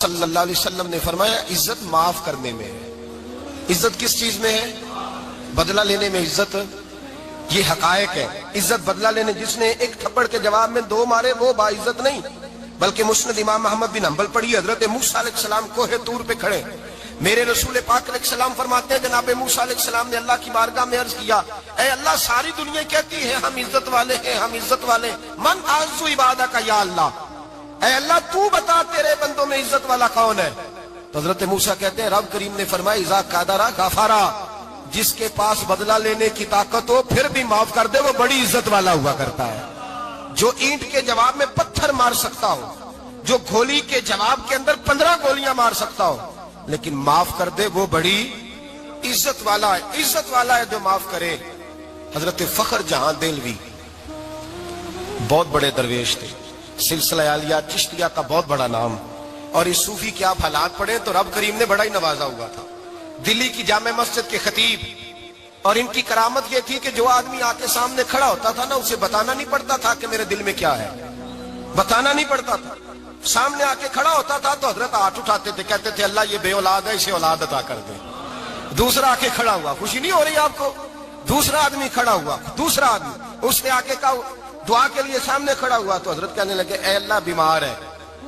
صلی اللہ علیہ وسلم نے فرمایا عزت معاف کرنے میں ہے۔ عزت کس چیز میں ہے؟ بدلہ لینے میں عزت۔ یہ حقائق ہے، عزت بدلہ لینے۔ جس نے ایک تھپڑ کے جواب میں 2 مارے وہ باعزت نہیں، بلکہ مسند امام احمد بن حنبل پڑھی، حضرت موسیٰ علیہ السلام کوہ طور پہ کھڑے، میرے رسول پاک علیہ السلام فرماتے ہیں جناب موسیٰ علیہ السلام نے اللہ کی بارگاہ میں عرض کیا، اے اللہ ساری دنیا کہتی ہے ہم عزت والے ہیں، ہم عزت والے ہیں، من اعز عبادک یا اللہ، اے اللہ تو بتا تیرے بندوں میں عزت والا کون ہے؟ تو حضرت موسیٰ کہتے ہیں رب کریم نے فرمایا اذا قادر غفارا، جس کے پاس بدلہ لینے کی طاقت ہو پھر بھی معاف کر دے وہ بڑی عزت والا ہوا کرتا ہے۔ جو اینٹ کے جواب میں پتھر مار سکتا ہو، جو گولی کے جواب کے اندر 15 گولیاں مار سکتا ہو، لیکن معاف کر دے وہ بڑی عزت والا ہے۔ عزت والا ہے جو معاف کرے۔ حضرت فخر جہاں دہلوی بہت بڑے درویش تھے، سلسلہ عالیہ چشتیہ کا بہت بڑا نام، اور اس صوفی کے آپ حالات پڑھیں تو رب کریم نے بڑا ہی نوازا ہوا تھا۔ دلی کی جامع مسجد کے خطیب، اور ان کی کرامت یہ تھی کہ جو آدمی آ کے سامنے کھڑا ہوتا تھا نا اسے بتانا نہیں پڑتا تھا کہ میرے دل میں کیا ہے، بتانا نہیں پڑتا تھا۔ سامنے آ کے کھڑا ہوتا تھا تو حضرت ہاتھ اٹھاتے تھے، کہتے تھے اللہ یہ بے اولاد ہے اسے اولاد عطا کر دے۔ دوسرا آ کے کھڑا ہوا، خوشی نہیں ہو رہی آپ کو؟ دوسرا آدمی کھڑا ہوا، دوسرا آدمی اس نے آ کے کہا دعا کے لیے سامنے کھڑا ہوا تو حضرت کہنے لگے اے اللہ بیمار ہے،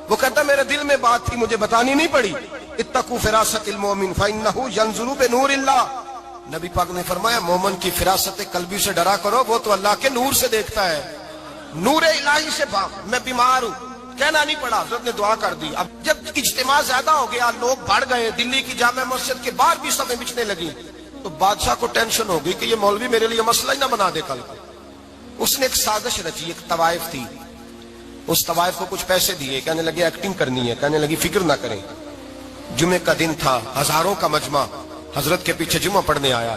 وہ کہتا میرے دل میں بات تھی مجھے بتانی نہیں پڑی، اتقوا فراست المومن فانه ينظر بنور اللہ، نبی پاک نے فرمایا مومن کی فراست قلبی سے ڈرا کرو، وہ تو اللہ کے نور سے دیکھتا ہے، نور الہی سے میں بیمار ہوں، کہنا نہیں پڑا، حضرت نے دعا کر دی۔ اب جب اجتماع زیادہ ہو گیا، لوگ بڑھ گئے، دلی کی جامع مسجد کے باہر بھی صفیں بچھنے لگی، تو بادشاہ کو ٹینشن ہو گئی کہ یہ مولوی میرے لیے مسئلہ ہی نہ بنا دے کل کو۔ اس نے ایک سازش رچی، ایک طوائف تھی، اس طوائف کو کچھ پیسے دیے، کہنے لگے ایکٹنگ کرنی ہے، کہنے لگی فکر نہ کریں۔ جمعے کا دن تھا، ہزاروں کا مجمع حضرت کے پیچھے جمعہ پڑھنے آیا،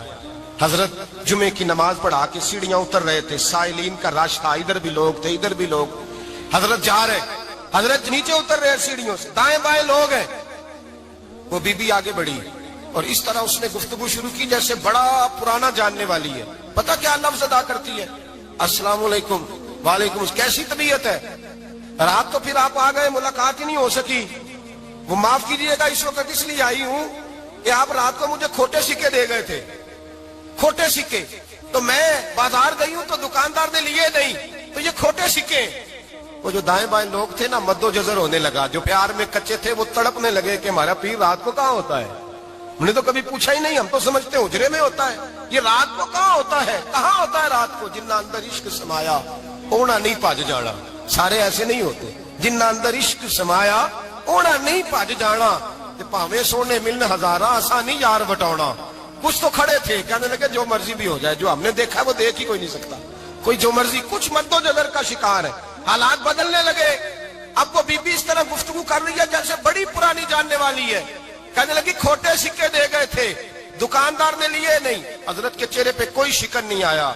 حضرت جمعے کی نماز پڑھا کے سیڑھیاں اتر رہے تھے، سائلین کا رش تھا، ادھر بھی لوگ تھے ادھر بھی لوگ، حضرت جا رہے، حضرت نیچے اتر رہے سیڑھیوں سے، دائیں بائیں لوگ ہیں، وہ بی بی آگے بڑھی اور اس طرح اس نے گفتگو شروع کی جیسے بڑا پرانا جاننے والی ہے۔ پتہ کیا لفظ ادا کرتی ہے؟ السلام علیکم، وعلیکم، کیسی طبیعت ہے؟ رات تو پھر آپ آ گئے، ملاقات ہی نہیں ہو سکی، وہ معاف کیجئے گا اس وقت اس لیے آئی ہوں کہ آپ رات کو مجھے کھوٹے سکے دے گئے تھے، کھوٹے سکے، تو میں بازار گئی ہوں تو دکاندار نے لیے نہیں، تو یہ کھوٹے سکے۔ وہ جو دائیں بائیں لوگ تھے نا مد و جزر ہونے لگا، جو پیار میں کچے تھے وہ تڑپنے لگے کہ ہمارا پیر رات کو کہاں ہوتا ہے، ہم نے تو کبھی پوچھا ہی نہیں، ہم تو سمجھتے ہیں حجرے میں ہوتا ہے، یہ رات کو کہاں ہوتا ہے، کہاں ہوتا ہے رات کو؟ جنہ اندر عشق سمایا اونا نہیں پاج جانا، سارے ایسے نہیں ہوتے، جنہ اندر عشق سمایا اونا نہیں پاج جانا، پاویں سونے ملن ہزارہ آسانی یار بٹاؤنا۔ کچھ تو کھڑے تھے کہنے لگے جو مرضی بھی ہو جائے، جو ہم نے دیکھا وہ دیکھ ہی کوئی نہیں سکتا، کوئی جو مرضی، کچھ مد و جزر کا شکار ہے۔ حالات بدلنے لگے، اب وہ بی بی اس طرح گفتگو کر رہی ہے جیسے بڑی پرانی جاننے والی ہے، کہنے لگی کھوٹے سکے دے گئے تھے، دکاندار نے لیے نہیں۔ حضرت کے چہرے پہ کوئی شکن نہیں آیا،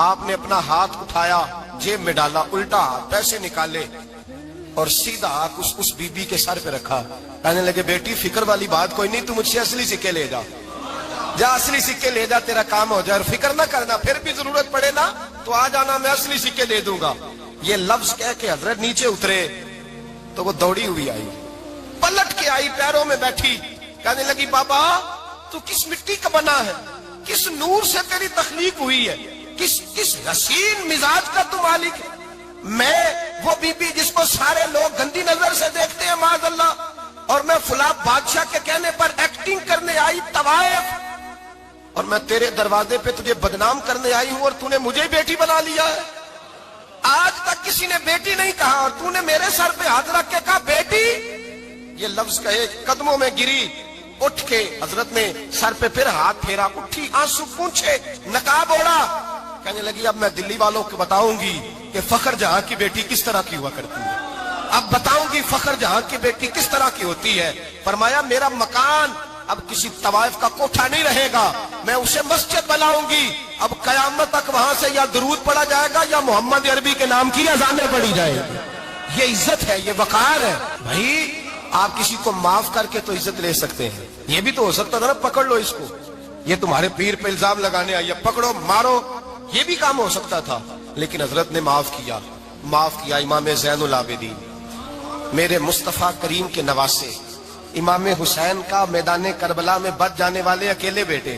آپ نے اپنا ہاتھ اٹھایا، جیب میں ڈالا، الٹا پیسے نکالے اور سیدھا اس بی بی کے سر پہ رکھا، کہنے لگے بیٹی فکر والی بات کوئی نہیں، تو مجھ سے اصلی سکے لے جا، جا اصلی سکے لے جا، تیرا کام ہو جائے، اور فکر نہ کرنا، پھر بھی ضرورت پڑے نا تو آ جانا، میں اصلی سکے دے دوں گا۔ یہ لفظ کہہ کے حضرت نیچے اترے تو وہ دوڑی ہوئی آئی، پلٹ کے آئی، پیروں میں بیٹھی، کہنے لگی بابا تو کس مٹی کا بنا ہے، کس نور سے تیری تخلیق ہوئی ہے، کس حسین مزاج کا تو مالک ہے؟ میں وہ بی بی جس کو سارے لوگ گندی نظر سے دیکھتے ہیں معاذ اللہ، اور میں فلاں بادشاہ کے کہنے پر ایکٹنگ کرنے آئی طوائف، اور میں تیرے دروازے پہ تجھے بدنام کرنے آئی ہوں اور تو نے مجھے بیٹی بنا لیا ہے۔ آج تک کسی نے بیٹی نہیں کہا اور تو نے میرے سر پہ ہاتھ رکھ کے کہا بیٹی، یہ لفظ کہے قدموں میں گری، اٹھ کے حضرت نے سر پہ پھر ہاتھ پھیرا، اٹھی، آنسو پونچھے، نقاب اوڑا، کہنے لگی اب میں دلی والوں کو بتاؤں گی کہ فخر جہاں کی بیٹی کس طرح کی ہوا کرتی ہے، اب بتاؤں گی فخر جہاں کی بیٹی کس طرح کی ہوتی ہے۔ فرمایا میرا مکان اب کسی طوائف کا کوٹھا نہیں رہے گا، میں اسے مسجد بناؤں گی، اب قیامت تک وہاں سے یا درود پڑھا جائے گا یا محمد عربی کے نام کی اذانیں پڑھی جائے گی۔ یہ عزت ہے، یہ وقار ہے۔ بھائی آپ کسی کو معاف کر کے تو عزت لے سکتے ہیں، یہ بھی تو ہو سکتا تھا نا پکڑ لو اس کو، یہ تمہارے پیر پہ الزام لگانے آئی ہے، پکڑو مارو، یہ بھی کام ہو سکتا تھا، لیکن حضرت نے معاف کیا، معاف کیا۔ امام زین العابدین میرے مصطفیٰ کریم کے نواسے امام حسین کا میدان کربلا میں بچ جانے والے اکیلے بیٹے.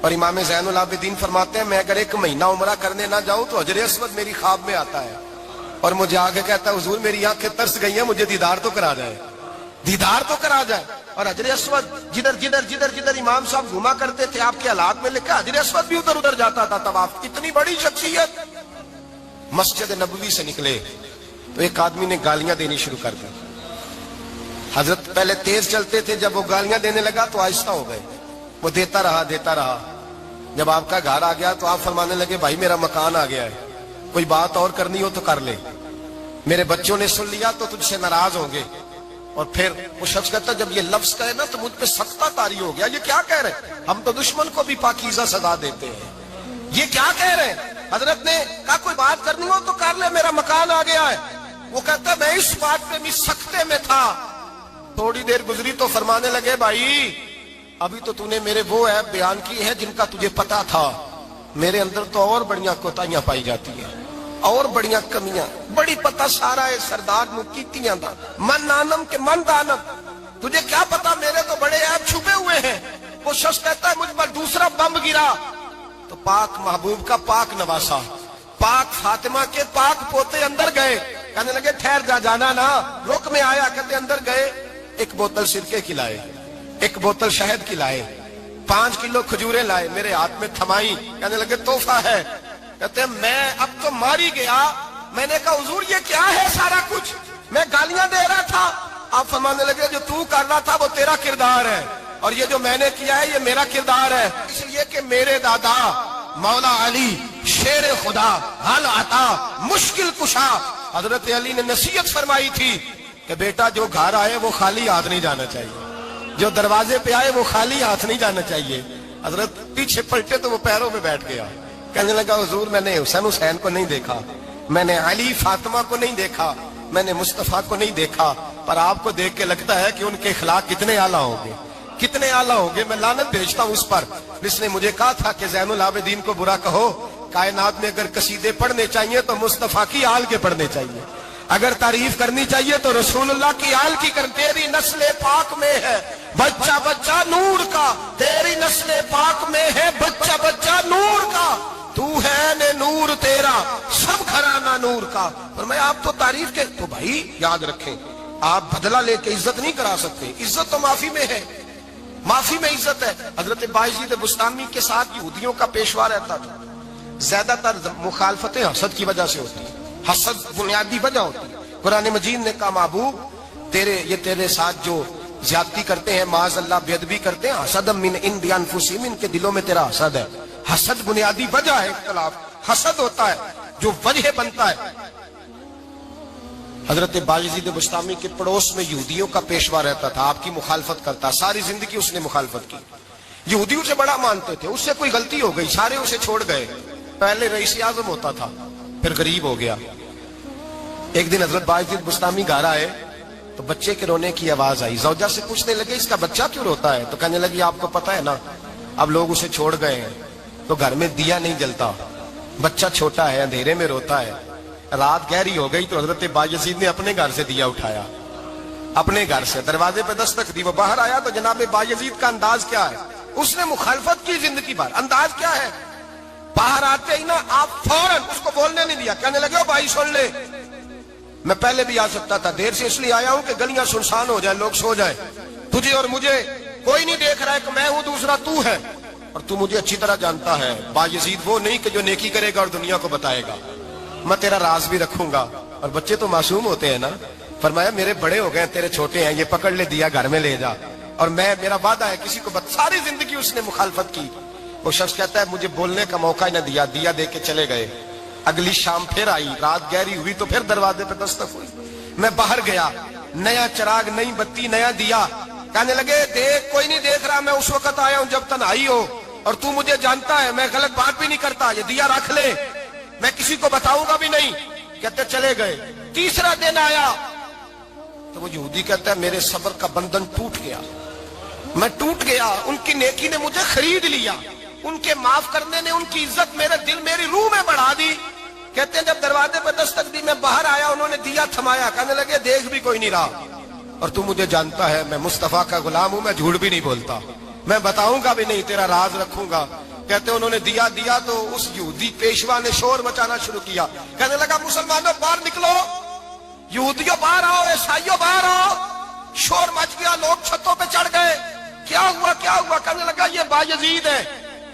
اور امام زین العابدین فرماتے ہیں میں اگر 1 مہینہ عمرہ کرنے نہ جاؤں تو حجر اسود میری خواب میں آتا ہے اور مجھے آگے کہتا ہے حضور میری آنکھیں ترس گئی ہیں, مجھے دیدار تو کرا جائے, دیدار تو کرا جائے. اور حجر اسود جدھر امام صاحب گھوما کرتے تھے آپ کے حالات میں لکھا حجر اسود بھی ادھر ادھر جاتا تھا طواف. اتنی بڑی شخصیت. مسجد نبوی سے نکلے تو ایک آدمی نے گالیاں دینی شروع کر دی. حضرت پہلے تیز چلتے تھے, جب وہ گالیاں دینے لگا تو آہستہ ہو گئے. وہ دیتا رہا. جب آپ کا گھر آ گیا تو آپ فرمانے لگے بھائی میرا مکان آ گیا ہے, کوئی بات اور کرنی ہو تو کر لے. میرے بچوں نے سن لیا تو تجھ سے ناراض ہوں گے. اور پھر وہ شخص کہتا جب یہ لفظ کہے نا تو مجھ پہ سختہ طاری ہو گیا, یہ کیا کہہ رہے ہیں, ہم تو دشمن کو بھی پاکیزہ سزا دیتے ہیں, یہ کیا کہہ رہے ہیں. حضرت نے کہا کوئی بات کرنی ہو تو کر لے, میرا مکان آ گیا ہے. وہ کہتا میں اس بات پہ بھی سختے میں تھا. تھوڑی دیر گزری تو فرمانے لگے بھائی ابھی تو نے میرے وہ عیب بیان کی ہے جن کا تجھے پتا تھا, میرے اندر تو اور بڑیاں کوتاہیاں پائی جاتی ہیں, اور بڑیاں کمیاں, بڑی پتہ سارا ہے سردار نو کیتیاں دا من نانم کے من دانم, تجھے کیا پتا میرے تو بڑے عیب چھپے ہوئے ہیں. وہ شخص کہتا ہے مجھ پر دوسرا بم گرا تو پاک محبوب کا پاک نواسا پاک فاطمہ کے پاک پوتے اندر گئے. کہنے لگے ٹھہر جا, جانا نا, رک میں آیا. کہتے اندر گئے, 1 بوتل سرکے کی لائے, 1 بوتل شہد کی لائے, 5 کلو کھجوریں لائے, میرے ہاتھ میں تھمائی. کہنے لگے تحفہ ہے. کہتے ہیں میں اب تو ماری گیا. میں نے کہا حضور یہ کیا ہے سارا کچھ, میں گالیاں دے رہا تھا. آپ فرمانے لگے جو تو کر رہا تھا وہ تیرا کردار ہے اور یہ جو میں نے کیا ہے یہ میرا کردار ہے. اس لیے کہ میرے دادا مولا علی شیر خدا حل عطا مشکل کشا, حضرت علی نے نصیحت فرمائی تھی کہ بیٹا جو گھر آئے وہ خالی ہاتھ نہیں جانا چاہیے, جو دروازے پہ آئے وہ خالی ہاتھ نہیں جانا چاہیے. حضرت پیچھے پلٹے تو وہ پیروں میں بیٹھ گیا. کہنے لگا حضور میں نے حسین کو نہیں دیکھا, میں نے علی فاطمہ کو نہیں دیکھا, میں نے مصطفیٰ کو نہیں دیکھا, پر آپ کو دیکھ کے لگتا ہے کہ ان کے اخلاق کتنے اعلیٰ ہوں گے, کتنے اعلیٰ ہوں گے. میں لعنت بھیجتا ہوں اس پر جس نے مجھے کہا تھا کہ زین العابدین کو برا کہو, کائنات میں اگر قصیدے پڑھنے چاہیے تو مصطفیٰ کی آل کے پڑھنے چاہیے, اگر تعریف کرنی چاہیے تو رسول اللہ کی آل کی کر. تیری نسل پاک میں ہے بچہ بچہ نور کا, تیری نسل پاک میں ہے بچہ بچہ نور کا, تو ہے نے نور تیرا سب گھرانہ نور کا. فرمایا آپ تو تعریف کے, تو بھائی یاد رکھیں آپ بدلہ لے کے عزت نہیں کرا سکتے, عزت تو معافی میں ہے, معافی میں عزت ہے. حضرت بایزید بستامی کے ساتھ یہودیوں کا پیشوا رہتا تھا. زیادہ تر مخالفتیں حسد کی وجہ سے ہوتی, حسد بنیادی وجہ ہوتی. قرآن مجید نے کہا محبوب تیرے ساتھ جو زیادتی کرتے ہیں معاذ اللہ بے ادبی کرتے ہیں, حسد من عند انفسہم, ان کے دلوں میں تیرا حسد ہے. حسد بنیادی وجہ ہے اختلاف, حسد ہوتا ہے جو وجہ بنتا ہے. حضرت بایزید بستامی کے پڑوس میں یہودیوں کا پیشوا رہتا تھا, آپ کی مخالفت کرتا, ساری زندگی اس نے مخالفت کی. یہودیوں سے بڑا مانتے تھے, اس سے کوئی غلطی ہو گئی سارے اسے چھوڑ گئے. پہلے رئیس اعظم ہوتا تھا پھر غریب ہو گیا. ایک دن حضرت بایزید بستامی گھر آئے تو بچے کے رونے کی آواز آئی. زوجہ سے پوچھنے لگے اس کا بچہ کیوں روتا ہے, تو کہنے لگی آپ کو پتا ہے نا اب لوگ اسے چھوڑ گئے ہیں تو گھر میں دیا نہیں جلتا, بچہ چھوٹا ہے اندھیرے میں روتا ہے. رات گہری ہو گئی تو حضرت بایزید نے اپنے گھر سے دیا اٹھایا, اپنے گھر سے دروازے پہ دستک دی. وہ باہر آیا تو جناب بایزید کا انداز کیا ہے, اس نے مخالفت کی زندگی بھر. انداز کیا ہے, باہر آتے ہی نا آپ فوراً اس کو بولنے نہیں دیا. کہنے لگے بھائی سن لے, میں پہلے بھی آ سکتا تھا, دیر سے اس لیے آیا ہوں کہ گلیاں سنسان ہو جائے, لوگ سو جائے, تجھے اور مجھے کوئی نہیں دیکھ رہا ہے کہ میں ہوں دوسرا تو ہے, اور تو مجھے اچھی طرح جانتا ہے. بایزید وہ نہیں کہ جو نیکی کرے گا اور دنیا کو بتائے گا, میں تیرا راز بھی رکھوں گا. اور بچے تو معصوم ہوتے ہیں نا. فرمایا میرے بڑے ہو گئے تیرے چھوٹے ہیں, یہ پکڑ لے دیا گھر میں لے جا, اور میرا وعدہ ہے کسی کو ساری زندگی اس نے مخالفت کی. وہ شخص کہتا ہے مجھے بولنے کا موقع ہی نہ دیا, دیا دے کے چلے گئے. اگلی شام پھر آئی, رات گہری ہوئی تو پھر دروازے پہ دستک ہوئی. میں باہر گیا, نیا چراغ, نئی بتی, نیا دیا. کہنے لگے دیکھ کوئی نہیں دیکھ رہا, میں اس وقت آیا ہوں جب تنہائی ہو, اور تو مجھے جانتا ہے میں غلط بات بھی نہیں کرتا, یہ دیا رکھ لے, میں کسی کو بتاؤں گا بھی نہیں. کہتے چلے گئے. تیسرا دن آیا تو وہ یہودی کہتا ہے میرے صبر کا بندھن ٹوٹ گیا, میں ٹوٹ گیا. ان کی نیکی نے مجھے خرید لیا, ان کے معاف کرنے نے ان کی عزت میرے دل میری روح میں بڑھا دی کہتے ہیں جب دروازے پر دستک دی میں باہر آیا، انہوں نے دیا تھمایا، کہنے لگے دیکھ بھی کوئی نہیں رہا، اور تو مجھے جانتا ہے میں مصطفیٰ کا غلام ہوں، میں جھوٹ بھی نہیں بولتا، میں بتاؤں گا بھی نہیں، تیرا راز رکھوں گا۔ کہتے انہوں نے دیا تو اس یہودی پیشوا نے شور مچانا شروع کیا، کہنے لگا مسلمانوں باہر نکلو، یہودیوں باہر آؤ، عیسائیوں باہر آؤ۔ شور مچ گیا، لوگ چھتوں پہ چڑھ گئے، کیا ہوا؟ کہنے لگا یہ بایزید ہے،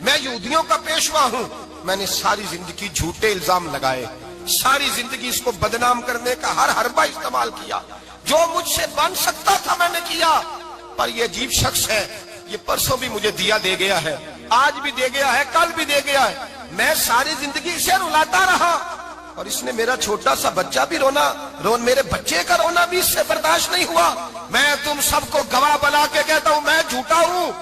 میں یہودیوں کا پیشوا ہوں، میں نے ساری زندگی جھوٹے الزام لگائے، ساری زندگی اس کو بدنام کرنے کا ہر حربہ استعمال کیا، جو مجھ سے بن سکتا تھا میں نے کیا، پر یہ عجیب شخص ہے، یہ پرسوں بھی مجھے دیا دے گیا ہے، آج بھی دے گیا ہے، کل بھی دے گیا ہے، میں ساری زندگی اسے رلاتا رہا، اور اس نے میرا چھوٹا سا بچہ بھی میرے بچے کا رونا بھی اس سے برداشت نہیں ہوا۔ میں تم سب کو گواہ بنا کے کہتا ہوں میں جھوٹا ہوں،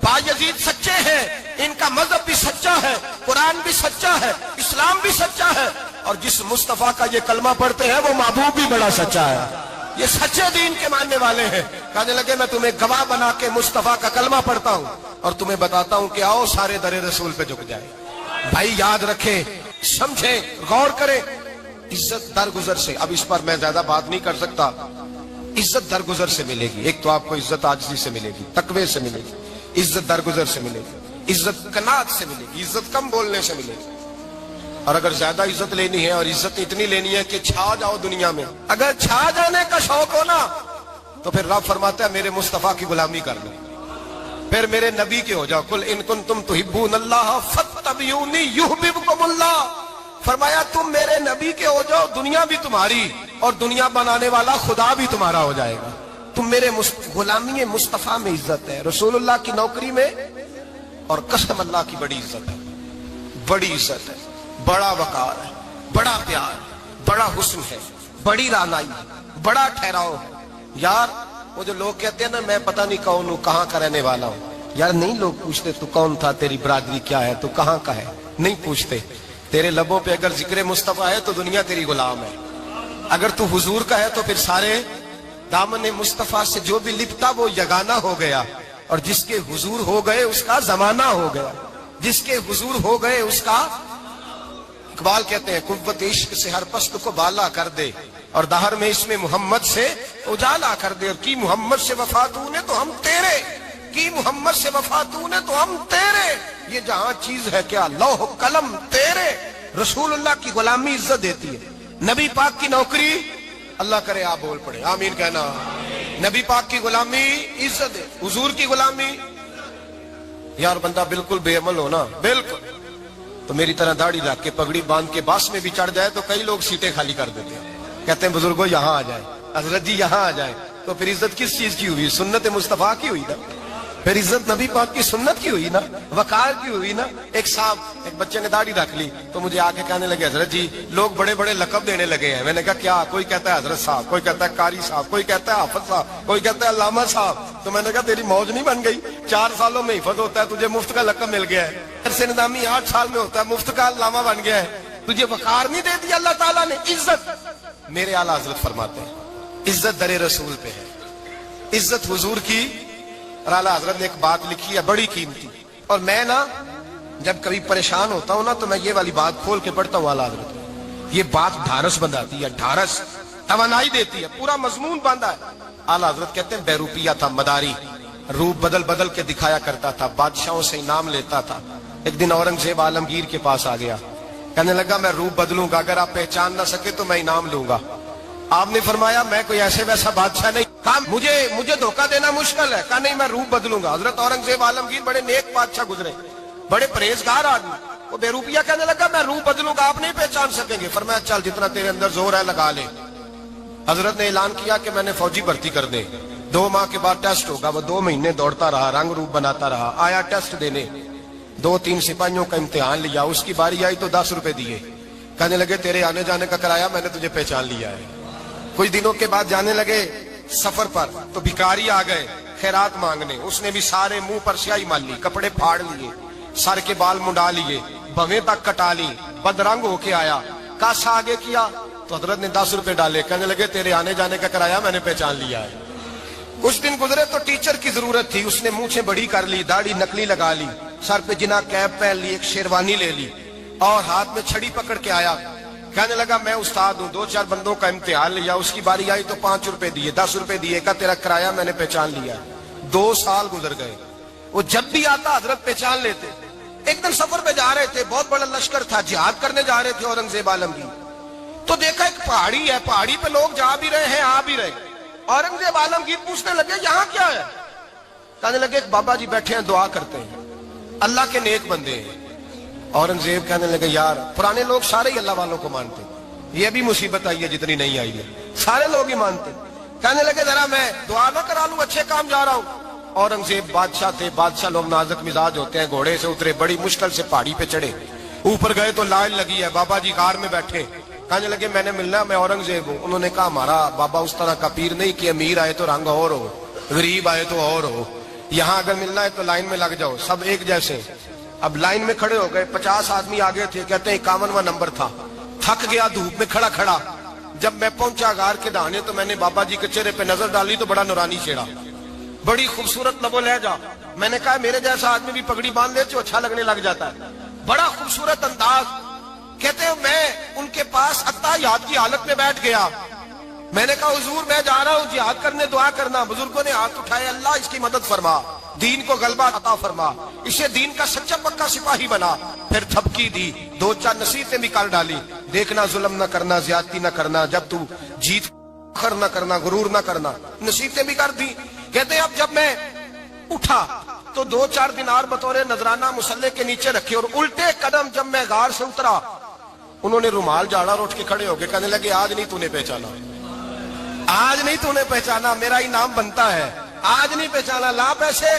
بایزید سچے ہیں، ان کا مذہب بھی سچا ہے، قرآن بھی سچا ہے، اسلام بھی سچا ہے، اور جس مصطفیٰ کا یہ کلمہ پڑھتے ہیں وہ محبوب بھی بڑا سچا ہے، یہ سچے دین کے ماننے والے ہیں۔ کہنے لگے میں تمہیں گواہ بنا کے مصطفیٰ کا کلمہ پڑھتا ہوں اور تمہیں بتاتا ہوں کہ آؤ سارے در رسول پہ جھک جائے۔ بھائی یاد رکھیں، سمجھیں، غور کریں، عزت درگزر سے، اب اس پر میں زیادہ بات نہیں کر سکتا، عزت درگزر سے ملے گی۔ ایک تو آپ کو عزت عاجزی سے ملے گی، تقوی سے ملے گی، عزت درگزر سے ملے گی، عزت قناعت سے ملے گی، عزت کم بولنے سے ملے گی، اور اگر زیادہ عزت لینی ہے اور عزت اتنی لینی ہے کہ چھا جاؤ دنیا میں، اگر چھا جانے کا شوق ہو نا تو پھر رب فرماتا ہے میرے مصطفیٰ کی غلامی کر لو، پھر میرے نبی کے ہو جاؤ، قل ان کنتم تحبون اللہ فاتبعونی یحببکم اللہ، فرمایا تم میرے نبی کے ہو جاؤ، دنیا بھی تمہاری اور دنیا بنانے والا خدا بھی تمہارا ہو جائے گا۔ تم میرے غلامی مصطفیٰ میں عزت ہے، رسول اللہ کی نوکری میں، اور قسم اللہ کی بڑی عزت ہے، بڑی عزت ہے، بڑا وقار ہے، بڑا پیار، بڑا حسن ہے، بڑی رعنائی ہے، بڑا ٹھہراؤ ہے۔ یار وہ جو لوگ کہتے ہیں نا میں پتہ نہیں کون ہوں، کہاں کا رہنے والا ہوں، یار نہیں لوگ پوچھتے تو کون تھا، تیری برادری کیا ہے، تو کہاں کا ہے، نہیں پوچھتے۔ تیرے لبوں پہ اگر ذکر مصطفیٰ ہے تو دنیا تیری غلام ہے، اگر تو حضور کا ہے تو پھر سارے دامن مصطفیٰ سے جو بھی لپٹا وہ یگانہ ہو گیا، اور جس کے حضور ہو گئے اس کا زمانہ ہو گیا، جس کے حضور ہو گئے اس کا، اقبال کہتے ہیں قوت عشق سے ہر پست کو بالا کر دے، اور دہر میں اس میں محمد سے اجالا کر دے، اور کی محمد سے وفا تو نے تو ہم تیرے، کی محمد سے وفا تو نے تو ہم تیرے، یہ جہاں چیز ہے کیا لوح قلم تیرے۔ رسول اللہ کی غلامی عزت دیتی ہے، نبی پاک کی نوکری، اللہ کرے آپ بول پڑے آمین کہنا، نبی پاک کی غلامی عزت ہے، حضور کی غلامی۔ یار بندہ بالکل بے عمل ہونا، بالکل تو میری طرح داڑھی رکھ کے پگڑی باندھ کے باس میں بھی چڑھ جائے تو کئی لوگ سیٹیں خالی کر دیتے ہیں، کہتے ہیں بزرگوں یہاں آ جائے، حضرت جی یہاں آ جائے، تو پھر عزت کس چیز کی ہوئی؟ سنت مصطفیٰ کی ہوئی نا، پھر عزت نبی پاک کی سنت کی ہوئی نا، وقار کی ہوئی نا۔ ایک صاحب، ایک بچے نے داڑھی رکھ لی تو مجھے آ کے کہنے لگے حضرت جی لوگ بڑے بڑے لقب دینے لگے ہیں۔ میں نے کہا کیا؟ کوئی کہتا ہے حضرت صاحب، کوئی کہتا ہے قاری صاحب، کوئی کہتا ہے حافظ صاحب، کوئی کہتا ہے علامہ صاحب۔ تو میں نے کہا تیری موج نہیں بن گئی، 4 سالوں میں حفظ ہوتا ہے، تجھے مفت کا لقب مل گیا ہے، عرصے نظامی 8 سال میں ہوتا ہے، مفت کا علامہ بن گیا ہے، تجھے وقار نہیں دے دیا اللہ تعالیٰ نے، عزت۔ میرے اعلیٰ حضرت فرماتے ہیں عزت در رسول پہ ہے، عزت حضور کی۔ اور اعلیٰ حضرت نے ایک بات لکھی ہے بڑی قیمتی، اور میں نا جب کبھی پریشان ہوتا ہوں نا تو میں یہ والی بات کھول کے پڑھتا ہوں اعلیٰ حضرت، یہ بات ڈھارس بندھاتی ہے، ڈھارس توانائی دیتی ہے، پورا مضمون باندھا ہے۔ اعلیٰ حضرت کہتے ہیں بیروپیہ تھا مداری، روپ بدل بدل کے دکھایا کرتا تھا، بادشاہوں سے انعام لیتا تھا۔ ایک دن اورنگزیب عالمگیر کے پاس آ گیا، کہنے لگا میں روپ بدلوں گا، اگر آپ پہچان نہ سکے تو میں انعام لوں گا۔ آپ نے فرمایا میں کوئی ایسے ویسا بادشاہ نہیں، کہا مجھے دھوکہ دینا مشکل ہے، کہا نہیں میں روپ بدلوں گا۔ حضرت اورنگزیب عالمگیر بڑے نیک بادشاہ گزرے، بڑے پرہیزگار آدمی، وہ بے روپیہ کہنے لگا میں روپ بدلوں گا، آپ نہیں پہچان سکیں گے۔ فرمایا چل جتنا تیرے اندر زور ہے لگا لے۔ حضرت نے اعلان کیا کہ میں نے فوجی بھرتی کر دے، 2 ماہ کے بعد ٹیسٹ ہوگا۔ وہ 2 مہینے دوڑتا رہا، رنگ روپ بناتا رہا، آیا ٹیسٹ دینے، 2-3 سپاہیوں کا امتحان لیا، اس کی باری آئی تو 10 روپے دیے، کہنے لگے تیرے آنے جانے کا کرایہ میں نے تجھے پہچان لیا ہے۔ کچھ دنوں کے بعد جانے لگے سفر پر تو بھکاری آ گئے خیرات مانگنے، اس نے بھی سارے منہ پر سیاہی مال لی، کپڑے پھاڑ لیے، سر کے بال منڈا لیے، بھویں تک کٹا لی، بدرنگ ہو کے آیا، کاسا آگے کیا تو حضرت نے 10 روپے ڈالے، کہنے لگے تیرے آنے جانے کا کرایہ میں نے پہچان لیا ہے۔ کچھ دن گزرے تو ٹیچر کی ضرورت تھی، اس نے مونچھیں بڑی کر لی، داڑھی نکلی لگا لی، سر پہ جنا کیپ پہن لی، ایک شیروانی لے لی، اور ہاتھ میں چھڑی پکڑ کے آیا، کہنے لگا میں استاد ہوں، 2-4 بندوں کا امتحان لیا، اس کی باری آئی تو 5 روپے دیے، 10 روپے دیے، کہا تیرا کرایہ میں نے پہچان لیا۔ 2 سال گزر گئے، وہ جب بھی آتا حضرت پہچان لیتے۔ ایک دن سفر پہ جا رہے تھے، بہت بڑا لشکر تھا، جہاد کرنے جا رہے تھے اورنگزیب عالمگیر، تو دیکھا ایک پہاڑی ہے، پہاڑی پہ لوگ جا بھی رہے ہیں آ بھی رہے۔ اورنگزیب عالمگیر پوچھنے لگے یہاں کیا ہے؟ کہنے لگے ایک بابا جی بیٹھے ہیں دعا کرتے ہیں، اللہ کے نیک بندے ہیں۔ اورنگزیب کہنے لگے یار پرانے لوگ سارے ہی اللہ والوں کو مانتے، یہ بھی مصیبت آئی ہے جتنی نہیں آئی ہے، سارے لوگ ہی مانتے۔ کہنے لگے ذرا میں دعا نہ کرا لوں، اچھے کام جا رہا ہوں۔ اورنگزیب بادشاہ تھے، بادشاہ لوگ نازک مزاج ہوتے ہیں، گھوڑے سے اترے، بڑی مشکل سے پہاڑی پہ چڑھے، اوپر گئے تو لائن لگی ہے، بابا جی غار میں بیٹھے۔ کہنے لگے میں نے ملنا، میں اورنگزیب ہوں۔ انہوں نے کہا ہمارا بابا اس طرح کا پیر نہیں کہ امیر آئے تو رنگ اور ہو، غریب آئے تو اور ہو، یہاں اگر ملنا ہے تو لائن میں لگ جاؤ، سب ایک جیسے۔ اب لائن میں کھڑے ہو گئے، 50 آدمی آگے تھے، کہتے ہیں 51واں نمبر تھا۔ تھک گیا دھوپ میں کھڑا کھڑا، جب میں پہنچا غار کے دہانے تو میں نے بابا جی کے چہرے پہ نظر ڈالی تو بڑا نورانی چہرہ، بڑی خوبصورت لب و لہجہ۔ میں نے کہا میرے جیسا آدمی بھی پگڑی باندھ لے تو اچھا لگنے لگ جاتا ہے، بڑا خوبصورت انداز۔ کہتے ہیں میں ان کے پاس اتحیات کی حالت میں بیٹھ گیا۔ میں نے کہا حضور میں جا رہا ہوں جہاد کرنے، دعا کرنا۔ بزرگوں نے ہاتھ اٹھائے، اللہ اس کی مدد فرما، دین کو غلبہ عطا فرما، اسے دین کا سچا پکا سپاہی بنا۔ پھر تھپکی دی، 2-4 نصیحتیں بھی کر ڈالی، دیکھنا ظلم نہ کرنا، زیادتی نہ کرنا، جب تو جیت فخر نہ کرنا، غرور نہ کرنا، نصیحتیں بھی کر دی۔ کہتے ہیں اب جب میں اٹھا تو 2-4 دینار بطور نذرانہ مسلح کے نیچے رکھے، اور الٹے قدم جب میں غار سے اترا انہوں نے رومال جھاڑا اور اٹھ کے کھڑے ہو گئے، کہنے لگے آج نہیں تو نے پہچانا، آج نہیں تو نے پہچانا، میرا انعام بنتا ہے، آج نہیں پہچانا، لا پیسے۔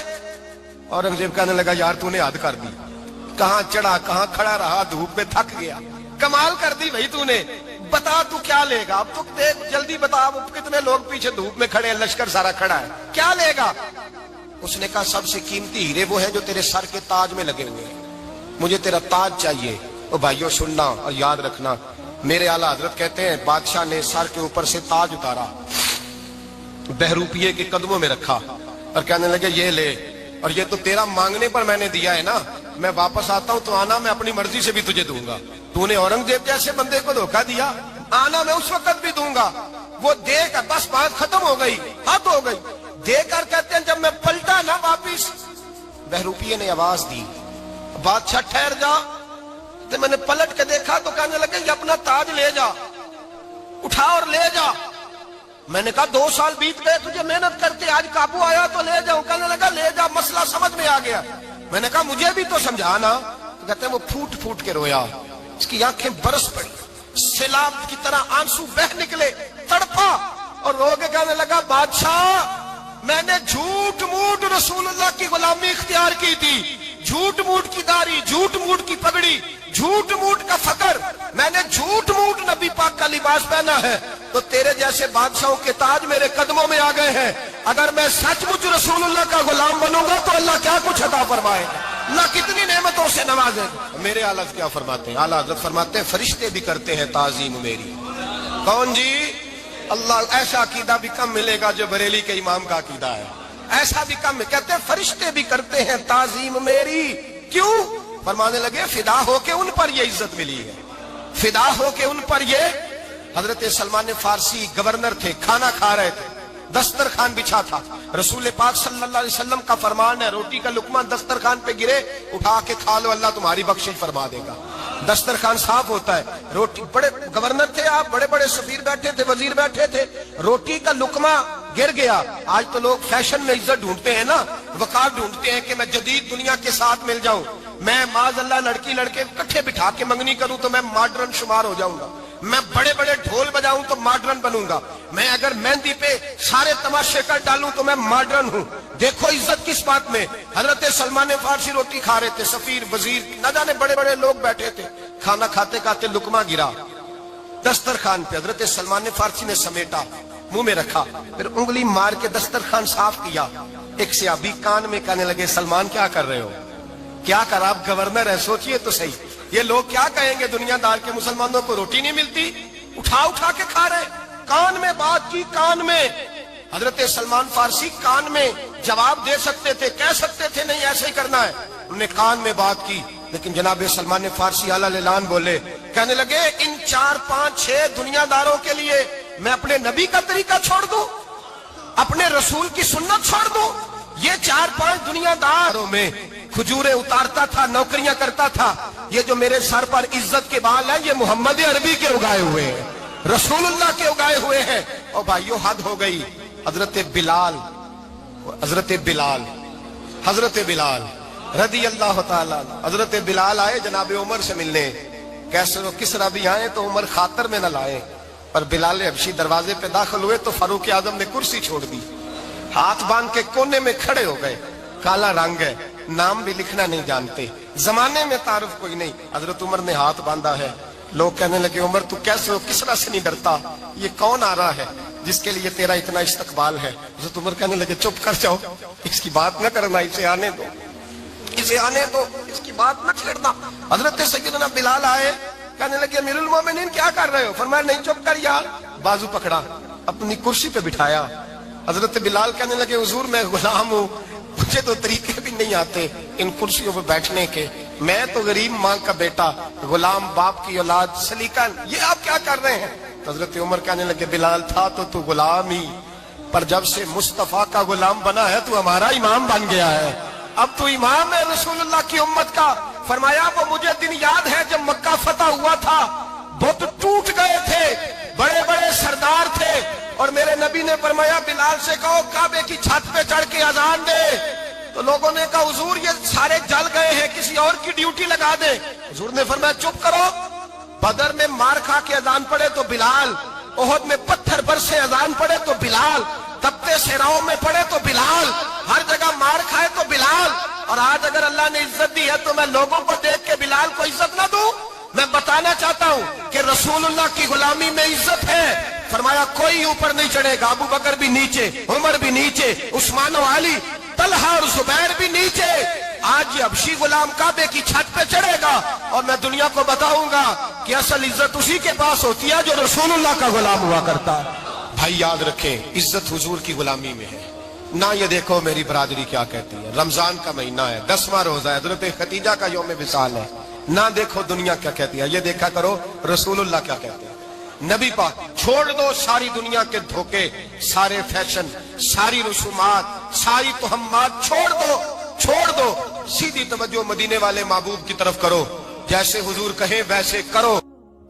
اورنگزیب کہنے لگا یار تو نے حد کر دی، کہاں چڑھا کہاں کھڑا رہا، دھوپ میں تھک گیا، کمال کر دی بھائی تو نے، بتا تو کیا لے گا، اب تو دیکھ جلدی بتا، اب کتنے لوگ پیچھے دھوپ میں کھڑے ہیں، لشکر سارا کھڑا ہے، کیا لے گا؟ اس نے کہا سب سے قیمتی ہیرے وہ ہیں جو تیرے سر کے تاج میں لگے ہوئے ہیں، مجھے تیرا تاج چاہیے۔ او بھائیو سننا اور یاد رکھنا، میرے اعلیٰ حضرت کہتے ہیں بادشاہ نے سر کے اوپر سے تاج اتارا، بہروپیے کے قدموں میں رکھا اور کہنے لگے یہ لے، اور یہ تو تیرا مانگنے پر میں نے دیا ہے نا، میں واپس آتا ہوں تو آنا میں اپنی مرضی سے بھی تجھے دوں گا، تو نے اورنگزیب جیسے بندے کو دھوکہ دیا، آنا میں اس وقت بھی دوں گا۔ وہ دے کر بس بات ختم ہو گئی، حد ہو گئی، دے کر کہتے ہیں جب میں پلٹا نا واپس، بہروپیے نے آواز دی بادشاہ ٹھہر جا، تو میں نے پلٹ کے دیکھا تو کہنے لگے یہ اپنا تاج لے جا، اٹھا اور لے جا۔ میں نے کہا 2 سال بیت گئے تجھے محنت کرتے، آج قابو آیا تو لے جاؤں۔ کہنے لگا لے جا، مسئلہ سمجھ میں آ گیا۔ میں نے کہا مجھے بھی تو سمجھانا۔ کہتے ہیں وہ پھوٹ پھوٹ کے رویا، اس کی آنکھیں برس پڑی، سیلاب کی طرح آنسو بہ نکلے، تڑپا اور رو کے کہنے لگا بادشاہ میں نے جھوٹ موٹ رسول اللہ کی غلامی اختیار کی تھی، جھوٹ موٹ کی داڑھی، جھوٹ موٹ کی پگڑی، جھوٹ موٹ کا فقر، میں نے جھوٹ موٹ نبی پاک کا لباس پہنا ہے، تو تیرے جیسے بادشاہوں کے تاج میرے قدموں میں آ گئے ہیں۔ اگر میں سچ مچ رسول اللہ کا غلام بنوں گا تو اللہ کیا کچھ عطا فرمائے، اللہ کتنی نعمتوں سے نوازے۔ میرے اعلیٰ کیا فرماتے ہیں؟ اعلیٰ حضرت فرماتے ہیں فرشتے بھی کرتے ہیں تعظیم میری۔ کون جی؟ اللہ۔ ایسا عقیدہ بھی کم ملے گا جو بریلی کے امام کا عقیدہ ہے، ایسا بھی کم۔ کہتے ہیں فرشتے بھی کرتے ہیں تعظیم میری، کیوں؟ فرمانے لگے فدا ہو کے ان پر یہ عزت ملی ہے، فدا ہو کے ان پر یہ۔ حضرت سلمان فارسی گورنر تھے، کھانا کھا رہے تھے، دسترخوان بچھا تھا، رسول پاک صلی اللہ علیہ وسلم کا فرمان ہے روٹی کا لقمہ دسترخوان پہ گرے اٹھا کے کھا لو، اللہ تمہاری بخشش فرما دے گا۔ دسترخوان صاف ہوتا ہے، روٹی، بڑے گورنر تھے آپ، بڑے بڑے سفیر بیٹھے تھے، وزیر بیٹھے تھے، روٹی کا لقمہ گر گیا۔ آج تو لوگ فیشن میں عزت ڈھونڈتے ہیں نا، وقار ڈھونڈتے ہیں کہ میں جدید دنیا کے ساتھ مل جاؤں، میں معاذ اللہ لڑکی لڑکے اکٹھے بٹھا کے منگنی کروں تو میں ماڈرن شمار ہو جاؤں گا، میں بڑے بڑے ڈھول بجاؤں تو ماڈرن بنوں گا، میں اگر مہندی پہ سارے تماشے کر ڈالوں تو میں ماڈرن ہوں۔ دیکھو عزت کس بات میں۔ حضرت سلمان فارسی روٹی کھا رہے تھے، سفیر وزیر نہ جانے بڑے بڑے لوگ بیٹھے تھے، کھانا کھاتے کھاتے لقمہ گرا دسترخوان پہ، حضرت سلمان فارسی نے سمیٹا، منہ میں رکھا، پھر انگلی مار کے دسترخوان صاف کیا۔ ایک صحابی کان میں کہنے لگے سلمان کیا کر رہے ہو، کیا کر، آپ گورنر ہے، سوچئے تو صحیح، یہ لوگ کیا کہیں گے، دنیا دار کے مسلمانوں کو روٹی نہیں ملتی، اٹھا اٹھا کے کھا رہے۔ کان میں بات کی، کان میں۔ حضرت سلمان فارسی کان میں جواب دے سکتے تھے، کہہ سکتے تھے نہیں ایسے ہی کرنا ہے، انہوں نے کان میں بات کی، لیکن جناب سلمان فارسی اعلیٰ اعلان بولے کہنے لگے ان 4 5 6 دنیا داروں کے لیے میں اپنے نبی کا طریقہ چھوڑ دوں, اپنے رسول کی سنت چھوڑ دوں؟ یہ 4 5 دنیا داروں میں کھجوریں اتارتا تھا, نوکریاں کرتا تھا. یہ جو میرے سر پر عزت کے بال ہیں یہ محمد عربی کے اگائے ہوئے ہیں, رسول اللہ کے اگائے ہوئے ہیں. اور بھائیو حد ہو گئی. حضرت بلال رضی اللہ تعالیٰ, حضرت بلال آئے جناب عمر سے ملنے. کیسے وہ کس طرح بھی آئے تو عمر خاطر میں نہ لائے, پر بلال حبشی دروازے پہ داخل ہوئے تو فاروق اعظم نے کرسی چھوڑ دی, ہاتھ باندھ کے کونے میں کھڑے ہو گئے. کالا رنگ ہے, نام بھی لکھنا نہیں جانتے, زمانے میں تعارف کوئی نہیں. حضرت عمر نے ہاتھ باندھا ہے. لوگ کہنے لگے عمر تو کیسے ہو, کس طرح سے نہیں ڈرتا, یہ کون آ رہا ہے جس کے لیے تیرا اتنا استقبال ہے؟ حضرت عمر کہنے لگے چپ کر جاؤ, اس کی بات نہ کرنا, اسے آنے دو, اس کی بات نہ چھیڑنا. حضرت سیدنا بلال آئے, کہنے لگے امیر المومنین کیا کر رہے ہو؟ فرمایا نہیں چپ کر یار. بازو پکڑا, اپنی کرسی پہ بٹھایا. حضرت بلال کہنے لگے حضور میں غلام ہوں, مجھے تو طریقے بھی نہیں آتے ان کرسیوں پہ بیٹھنے کے, میں تو غریب ماں کا بیٹا, غلام باپ کی اولاد, سلیقہ, یہ آپ کیا کر رہے ہیں؟ حضرت عمر کہنے لگے بلال تھا تو غلام ہی, پر جب سے مصطفیٰ کا غلام بنا ہے تو ہمارا امام بن گیا ہے, اب تو امام ہے رسول اللہ کی امت کا. فرمایا وہ مجھے دن یاد ہے جب مکہ فتح ہوا تھا, بت ٹوٹ گئے تھے, بڑے بڑے سردار تھے, اور میرے نبی نے فرمایا بلال سے کہو کعبے کی چھت پہ چڑھ کے اذان دے. تو لوگوں نے کہا حضور یہ سارے جل گئے ہیں, کسی اور کی ڈیوٹی لگا دے. حضور نے فرمایا چپ کرو, بدر میں مار کھا کے اذان پڑے تو بلال, احد میں پتھر برسے اذان پڑے تو بلال, تپتے صحراؤں میں پڑے تو بلال, ہر جگہ مار کھائے تو بلال. اور آج اگر اللہ نے عزت دی ہے تو میں لوگوں کو دیکھ کے بلال کو عزت نہ دوں؟ میں بتانا چاہتا ہوں کہ رسول اللہ کی غلامی میں عزت ہے. فرمایا کوئی اوپر نہیں چڑھے گا, ابو بکر بھی نیچے, عمر بھی نیچے, عثمان و علی, طلحہ اور زبیر بھی نیچے. آج یہ حبشی غلام کعبے کی چھت پہ چڑھے گا اور میں دنیا کو بتاؤں گا کہ اصل عزت اسی کے پاس ہوتی ہے جو رسول اللہ کا غلام ہوا کرتا ہے. بھائی یاد رکھیں عزت حضور کی غلامی میں ہے. نہ یہ دیکھو میری برادری کیا کہتی ہے, رمضان کا مہینہ ہے, 10واں روزہ ہے, حضرت خدیجہ کا یوم وصال ہے. نہ دیکھو دنیا کیا کہتی ہے, یہ دیکھا کرو رسول اللہ کیا کہتے ہیں. نبی پاک چھوڑ دو ساری دنیا کے دھوکے, سارے فیشن, ساری رسومات, ساری تہمات چھوڑ دو, سیدھی توجہ مدینے والے محبوب کی طرف کرو, جیسے حضور کہیں ویسے کرو.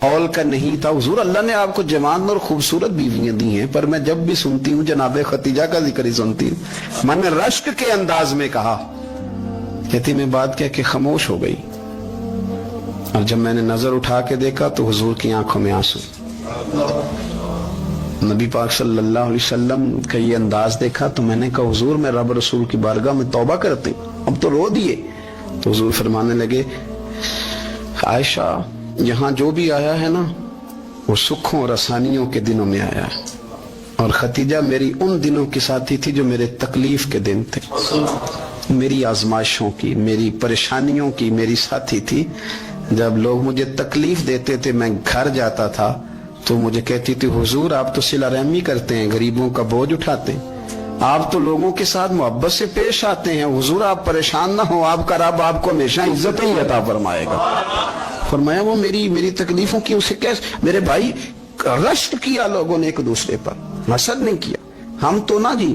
ماحول کا نہیں تھا. حضور اللہ نے آپ کو جوان اور خوبصورت بیویاں دی ہیں, پر میں جب بھی سنتی ہوں جناب خدیجہ کا ذکر ہی سنتی ہوں. میں نے رشک کے انداز میں کہا, کہتی میں بات کہہ کے خاموش ہو گئی, اور جب میں نے نظر اٹھا کے دیکھا تو حضور کی آنکھوں میں آنسو. نبی پاک صلی اللہ علیہ وسلم کا یہ انداز دیکھا تو میں نے کہا حضور میں رب رسول کی بارگاہ میں توبہ کرتے, اب تو رو دیے. تو حضور فرمانے لگے عائشہ یہاں جو بھی آیا ہے نا وہ سکھوں اور آسانیوں کے دنوں میں آیا ہے, اور خدیجہ میری ان دنوں کی ساتھی تھی جو میرے تکلیف کے دن تھے, میری آزمائشوں کی, میری پریشانیوں کی میری ساتھی تھی. جب لوگ مجھے تکلیف دیتے تھے میں گھر جاتا تھا تو مجھے کہتی تھی حضور آپ تو صلہ رحمی کرتے ہیں, غریبوں کا بوجھ اٹھاتے ہیں, آپ تو لوگوں کے ساتھ محبت سے پیش آتے ہیں, حضور آپ پریشان نہ ہو, آپ کا رب آپ کو ہمیشہ عزت ہی عطا فرمائے گا. فرمایا وہ میری تکلیفوں کی اسے کیسے, میرے بھائی رشک کیا لوگوں نے ایک دوسرے پر, حسد نہیں کیا. ہم تو نہ جی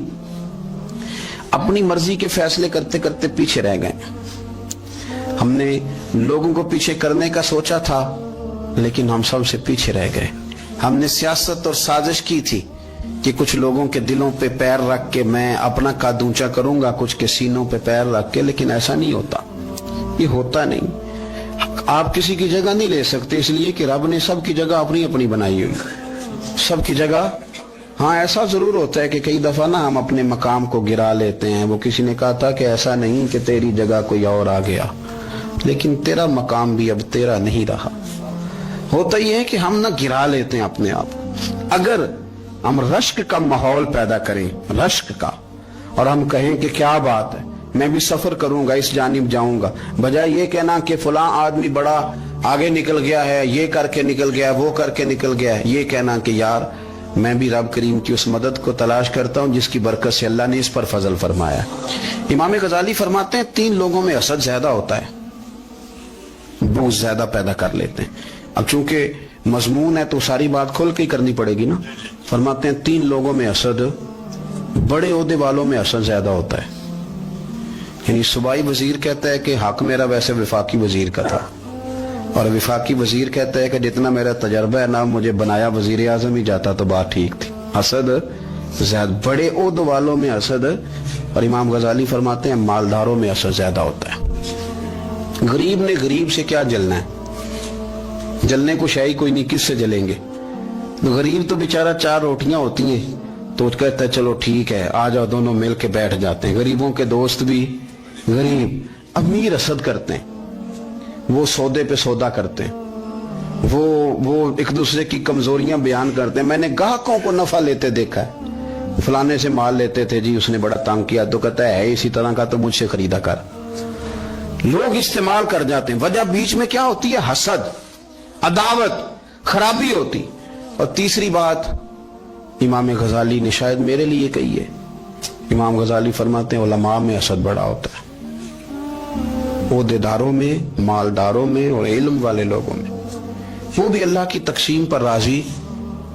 اپنی مرضی کے فیصلے کرتے کرتے پیچھے رہ گئے. ہم نے لوگوں کو پیچھے کرنے کا سوچا تھا لیکن ہم سب سے پیچھے رہ گئے. ہم نے سیاست اور سازش کی تھی کہ کچھ لوگوں کے دلوں پہ پیر رکھ کے میں اپنا قد اونچا کروں گا, کچھ کے سینوں پہ پیر رکھ کے, لیکن ایسا نہیں ہوتا, یہ ہوتا نہیں. آپ کسی کی جگہ نہیں لے سکتے اس لیے کہ رب نے سب کی جگہ اپنی اپنی بنائی ہوئی, سب کی جگہ. ہاں ایسا ضرور ہوتا ہے کہ کئی دفعہ نا ہم اپنے مقام کو گرا لیتے ہیں. وہ کسی نے کہا تھا کہ ایسا نہیں کہ تیری جگہ کوئی اور آ گیا, لیکن تیرا مقام بھی اب تیرا نہیں رہا. ہوتا یہ ہے کہ ہم نہ گرا لیتے ہیں اپنے آپ. اگر ہم رشک کا ماحول پیدا کریں, رشک کا, اور ہم کہیں کہ کیا بات ہے میں بھی سفر کروں گا, اس جانب جاؤں گا, بجائے یہ کہنا کہ فلاں آدمی بڑا آگے نکل گیا ہے, یہ کر کے نکل گیا, وہ کر کے نکل گیا ہے, یہ کہنا کہ یار میں بھی رب کریم کی اس مدد کو تلاش کرتا ہوں جس کی برکت سے اللہ نے اس پر فضل فرمایا. امام غزالی فرماتے ہیں 3 لوگوں میں حسد زیادہ ہوتا ہے, بغض زیادہ پیدا کر لیتے ہیں. اب چونکہ مضمون ہے تو ساری بات کھول کے ہی کرنی پڑے گی نا. فرماتے ہیں 3 لوگوں میں حسد، بڑے عہدے والوں میں حسد زیادہ ہوتا ہے. یعنی صوبائی وزیر کہتا ہے کہ حق میرا ویسے وفاقی وزیر کا تھا، اور وفاقی وزیر کہتا ہے کہ جتنا میرا تجربہ ہے نا، مجھے بنایا وزیر اعظم ہی جاتا تو بات ٹھیک تھی. حسد زیادہ، بڑے عہدے والوں میں حسد. اور امام غزالی فرماتے ہیں مالداروں میں حسد زیادہ ہوتا ہے. غریب نے غریب سے کیا جلنا ہے؟ جلنے کو شاہی کوئی نہیں، کس سے جلیں گے؟ غریب تو بیچارہ 4 روٹیاں ہوتی ہیں تو کہتا ہے چلو ٹھیک ہے آ جاؤ، دونوں مل کے بیٹھ جاتے ہیں. غریبوں کے دوست بھی غریب. امیر حسد کرتے ہیں، وہ سودے پہ سودا کرتے ہیں، وہ ایک دوسرے کی کمزوریاں بیان کرتے ہیں. میں نے گاہکوں کو نفع لیتے دیکھا ہے، فلانے سے مال لیتے تھے جی، اس نے بڑا تنگ کیا تو کہتا ہے اسی طرح کا تو مجھ سے خریدا کر. لوگ استعمال کر جاتے ہیں. وجہ بیچ میں کیا ہوتی ہے؟ حسد، عداوت، خرابی ہوتی. اور تیسری بات امام غزالی نے شاید میرے لیے کہی ہے. امام غزالی فرماتے ہیں علماء میں حسد بڑا ہوتا ہے، عہدیداروں میں، مالداروں میں اور علم والے لوگوں میں. وہ بھی اللہ کی تقسیم پر راضی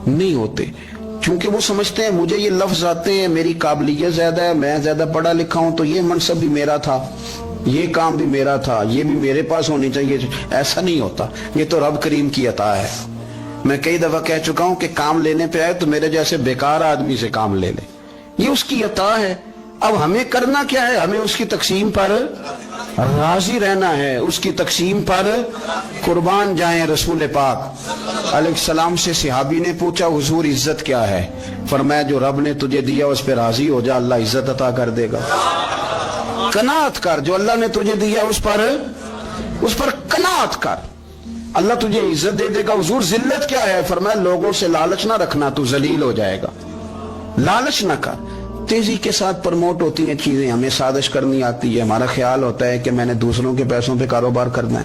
نہیں ہوتے، چونکہ وہ سمجھتے ہیں مجھے یہ لفظ آتے ہیں، میری قابلیت زیادہ ہے، میں زیادہ پڑھا لکھا ہوں تو یہ منصب بھی میرا تھا، یہ کام بھی میرا تھا، یہ بھی میرے پاس ہونی چاہیے. ایسا نہیں ہوتا، یہ تو رب کریم کی عطا ہے. میں کئی دفعہ کہہ چکا ہوں کہ کام لینے پہ آئے تو میرے جیسے بیکار آدمی سے کام لے لے، یہ اس کی عطا ہے. اب ہمیں کرنا کیا ہے؟ ہمیں اس کی تقسیم پر راضی رہنا ہے، اس کی تقسیم پر قربان جائیں. رسول پاک علیہ السلام سے صحابی نے پوچھا حضور عزت کیا ہے؟ فرمایا جو رب نے تجھے دیا اس پہ راضی ہو جا، اللہ عزت عطا کر دے گا. قناعت کر، جو اللہ نے تجھے دیا اس پر قناعت کر، اللہ تجھے عزت دے دے گا. حضور ذلت کیا ہے؟ فرمایا لوگوں سے لالچ نہ رکھنا، تو ذلیل ہو جائے گا. لالچ نہ کر. تیزی کے ساتھ پرموٹ ہوتی ہیں چیزیں، ہمیں سازش کرنی آتی ہے. ہمارا خیال ہوتا ہے کہ میں نے دوسروں کے پیسوں پہ کاروبار کرنا ہے.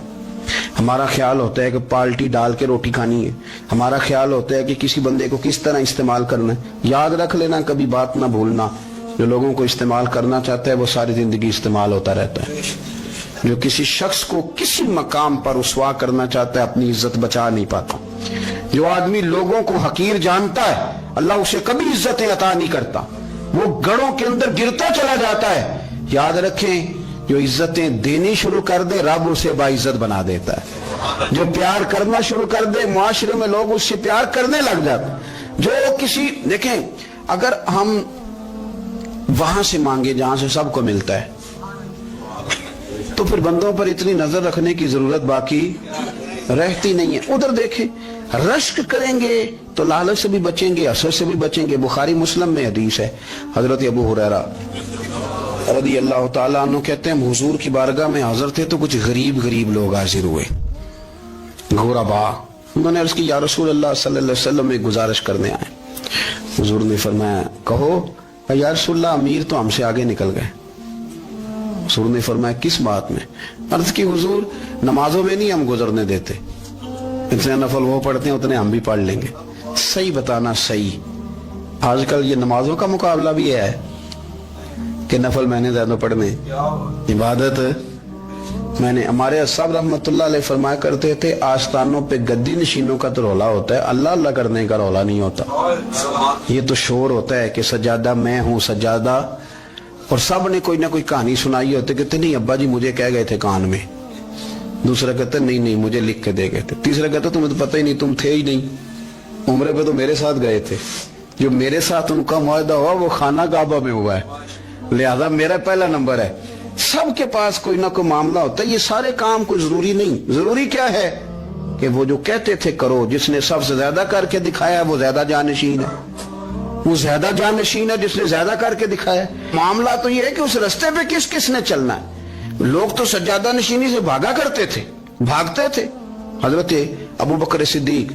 ہمارا خیال ہوتا ہے کہ پالٹی ڈال کے روٹی کھانی ہے. ہمارا خیال ہوتا ہے کہ کسی بندے کو کس طرح استعمال کرنا ہے. یاد رکھ لینا، کبھی بات نہ بھولنا، جو لوگوں کو استعمال کرنا چاہتا ہے وہ ساری زندگی استعمال ہوتا رہتا ہے. جو کسی شخص کو کسی مقام پر رسوا کرنا چاہتا ہے اپنی عزت بچا نہیں پاتا. جو آدمی لوگوں کو حقیر جانتا ہے اللہ اسے کبھی عزتیں عطا نہیں کرتا، وہ گڑھوں کے اندر گرتا چلا جاتا ہے. یاد رکھیں جو عزتیں دینی شروع کر دے رب اسے باعزت بنا دیتا ہے. جو پیار کرنا شروع کر دے معاشرے میں لوگ اس سے پیار کرنے لگ جاتے. جو کسی دیکھیں اگر ہم وہاں سے مانگے جہاں سے سب کو ملتا ہے تو پھر بندوں پر اتنی نظر رکھنے کی ضرورت باقی رہتی نہیں ہے. ادھر دیکھیں رشک کریں گے تو لالچ سے بھی بچیں گے، حسد سے بھی بچیں گے. بخاری مسلم میں حدیث ہے، حضرت ابو ہریرہ رضی اللہ تعالیٰ عنہ کہتے ہیں حضور کی بارگاہ میں حاضر تھے تو کچھ غریب لوگ حاضر ہوئے، غربا. انہوں نے عرض کی یا رسول اللہ صلی اللہ علیہ وسلم میں گزارش کرنے آئے. حضور نے فرمایا کہو. یا رسول اللہ امیر تو ہم سے آگے نکل گئے. حضور نے فرمایا کس بات میں؟ عرض کی حضور نمازوں میں نہیں ہم گزرنے دیتے، اتنے نفل وہ پڑھتے ہیں اتنے ہم بھی پڑھ لیں گے. صحیح بتانا صحیح. آج کل یہ نمازوں کا مقابلہ بھی ہے کہ نفل میں نے زیادہ پڑھنے، عبادت میں نے. ہمارے صاحب رحمت اللہ علیہ فرمایا کرتے تھے آستانوں پہ گدی نشینوں کا تو رولا ہوتا ہے، اللہ اللہ کرنے کا رولا نہیں ہوتا. یہ تو شور ہوتا ہے کہ سجادہ میں ہوں سجادہ، اور سب نے کوئی نہ کوئی کہانی سنائی ہوتی. کہتے نہیں ابا جی مجھے کہہ گئے تھے کان میں. دوسرا کہتا نہیں مجھے لکھ کے دے گئے تھے. تیسرا کہتا تمہیں تو پتہ ہی نہیں، تم تھے ہی نہیں، عمرے پہ تو میرے ساتھ گئے تھے. جو میرے ساتھ ان کا معاہدہ ہوا وہ خانہ کعبہ میں ہوا ہے، لہذا میرا پہلا نمبر ہے. سب کے پاس کوئی نہ کوئی معاملہ ہوتا ہے. یہ سارے کام کوئی ضروری نہیں. ضروری کیا ہے کہ وہ جو کہتے تھے کرو، جس نے سب سے زیادہ کر کے دکھایا وہ زیادہ جانشین ہے. وہ زیادہ جانشین ہے جس نے زیادہ کر کے دکھایا. معاملہ تو یہ ہے کہ اس رستے پہ کس نے چلنا ہے. لوگ تو سجادہ نشینی سے بھاگا کرتے تھے، بھاگتے تھے. حضرت ابو بکر صدیق